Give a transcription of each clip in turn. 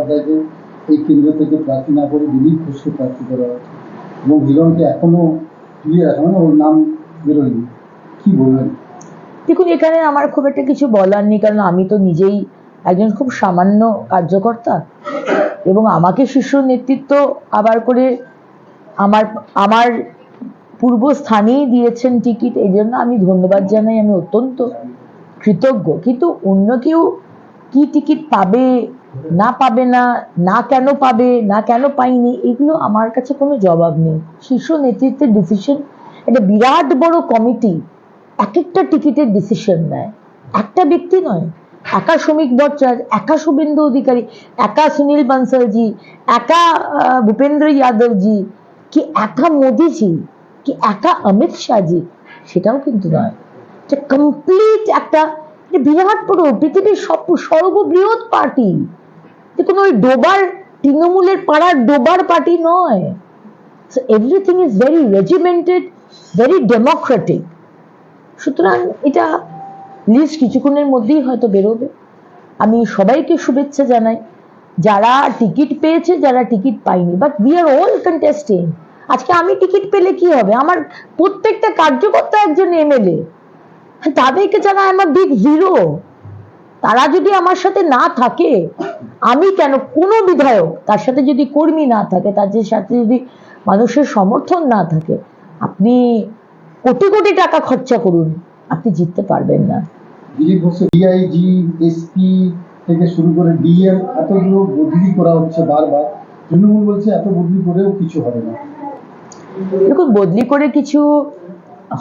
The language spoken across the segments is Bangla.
বন্দ্যোপাধ্যায়কে এই কেন্দ্র থেকে প্রার্থী না করে দিলীপ ঘোষকে প্রার্থী করা হচ্ছে এবং হিরণকে এখনো ক্লিয়ার আছে, মানে ওর নাম বেরোয়নি, কি বলবেন? দেখুন, এখানে আমার খুব একটা কিছু বলার নেই, কারণ আমি তো নিজেই একজন খুব সামান্য কার্যকর্তা এবং আমাকে শীর্ষ নেতৃত্ব আবার করে আমার আমার পূর্বস্থানেই দিয়েছেন টিকিট, এই জন্য আমি ধন্যবাদ জানাই, আমি অত্যন্ত কৃতজ্ঞ। কিন্তু অন্য কেউ কি টিকিট পাবে না পাবে না, না কেন পাবে না কেন পাইনি, এগুলো আমার কাছে কোনো জবাব নেই। শীর্ষ নেতৃত্বের ডিসিশন, একটা বিরাট বড় কমিটি এক একটা টিকিটের ডিসিশন নেয়, একটা ব্যক্তি নয়। একা শ্রমিক ভট্টাচার্য, একা শুভেন্দু অধিকারী, একা সুনীল বানসালজি, একা ভূপেন্দ্র যাদবজি, কি একা মোদিজি, কি একা অমিত শাহজি, সেটাও কিন্তু নয়। কমপ্লিট একটা বিরাট বড় পৃথিবীর সর্ববৃহৎ পার্টি, দেখুন ওই ডোবার তৃণমূলের পাড়ার ডোবার পার্টি নয়। So everything is very regimented, very democratic. সুতরাং এটা লিস্ট কিছুক্ষণের মধ্যেই হয়তো বেরোবে। আমি সবাইকে শুভেচ্ছা জানাই, যারা টিকিট পেয়েছে, যারা টিকিট পায়নি, but we are all contesting. আজকে আমি টিকিট পেলে কি হবে? আমার প্রত্যেকটা কার্যকর্তা একজন এমএলএ, তাদেরকে যারা আমার বিগ জিরো, তারা যদি আমার সাথে না থাকে, আমি কেন, কোনো বিধায়ক তার সাথে যদি কর্মী না থাকে, তাদের সাথে যদি মানুষের সমর্থন না থাকে, আপনি কোটি কোটি টাকা খরচা করুন, আপনি জিততে পারবেন না। দিলীপ ঘোষের ডিআইজি, এসপি থেকে শুরু করে ডিএম এতগুলো বদলি করা হচ্ছে বারবার, তৃণমূল বলছে এত বদলি করেও কিছু হবে না। দেখুন, বদলি করে কিছু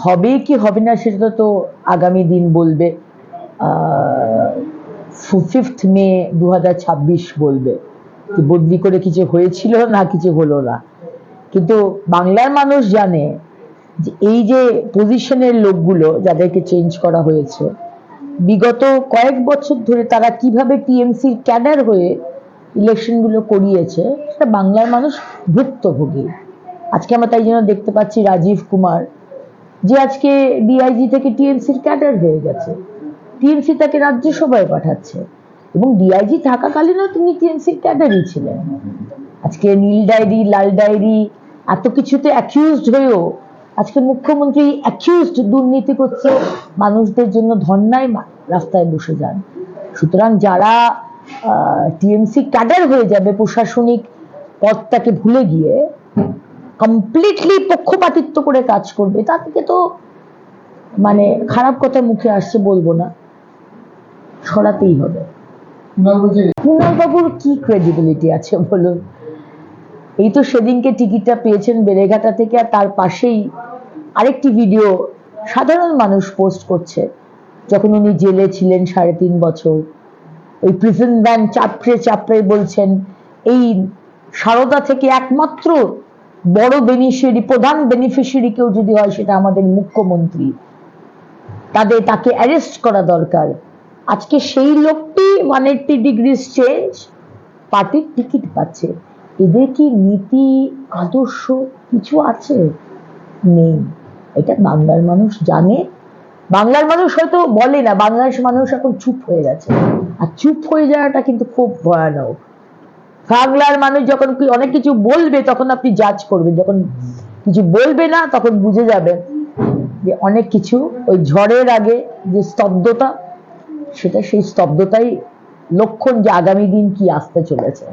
হবে কি হবে না সেটা তো আগামী দিন বলবে। 5 মে 2026 বলবে যে বদলি করে কিছু হয়েছিল না কিছু হলো না। কিন্তু বাংলার মানুষ জানে যে এই যে পজিশনের লোকগুলো যাদেরকে চেঞ্জ করা হয়েছে, বিগত কয়েক বছর ধরে তারা কিভাবে টিএমসির ক্যাডার হয়ে ইলেকশনগুলো করিয়েছে, সেটা বাংলার মানুষ ভুক্তভোগী। আজকে আমরা তাই জন্য দেখতে পাচ্ছি রাজীব কুমার, যে আজকে ডিআইজি থেকে টিএমসির ক্যাডার হয়ে গেছে, টিএমসি তাকে রাজ্যসভায় পাঠাচ্ছে, এবং ডিআইজি থাকাকালীনও তিনি টিএমসির ক্যাডারই ছিলেন। আজকে নীল ডায়েরি, লাল ডায়েরি, এত কিছুতে অ্যাকিউজড হয়েও আজকে মুখ্যমন্ত্রী অ্যাকিউজড দুর্নীতি করছে, মানুষদের জন্য ধর্নায় রাস্তায় বসে যান। সুতরাং যারা টিএমসি ক্যাডার হয়ে যাবে, প্রশাসনিক পদটাকে ভুলে গিয়ে কমপ্লিটলি পক্ষপাতিত্ব করে কাজ করবে, তাদেরকে তো মানে খারাপ কথা মুখে আসছে বলবো না, সরাতেই হবে। কুণাল বাবুর কি ক্রেডিবিলিটি আছে বলুন? এই তো সেদিনকে টিকিটটা পেয়েছেন বেলেঘাটা থেকে, আর তার পাশেই আরেকটি ভিডিও সাধারণ মানুষ পোস্ট করছে, যখন উনি জেলে ছিলেন 3.5 বছর, ওই প্রিজন ভ্যান চাপড়ে চাপড়ে বলছেন এই সারদা থেকে একমাত্র বড় বেনিফিশিয়ারি, প্রধান বেনিফিশিয়ারি কেউ যদি হয় সেটা আমাদের মুখ্যমন্ত্রী, তাকে অ্যারেস্ট করা দরকার। আজকে সেই লোকটি 180 ডিগ্রিজ চেঞ্জ, পার্টির টিকিট পাচ্ছে। এদের কি নীতি আদর্শ কিছু আছে? নেই। এটা বাংলার মানুষ জানে। বাংলার মানুষ হয়তো বলে না, বাংলার মানুষ এখন চুপ হয়ে গেছে, আর চুপ হয়ে যাওয়াটা কিন্তু খুব ভয়ানক। বাংলার মানুষ যখন অনেক কিছু বলবে তখন আপনি জাজ করবেন, যখন কিছু বলবে না তখন বুঝে যাবেন যে অনেক কিছু, ওই ঝড়ের আগে যে স্তব্ধতা, সেটা সেই স্তব্ধতাই লক্ষণ যে আগামী দিন কি আসতে চলেছে।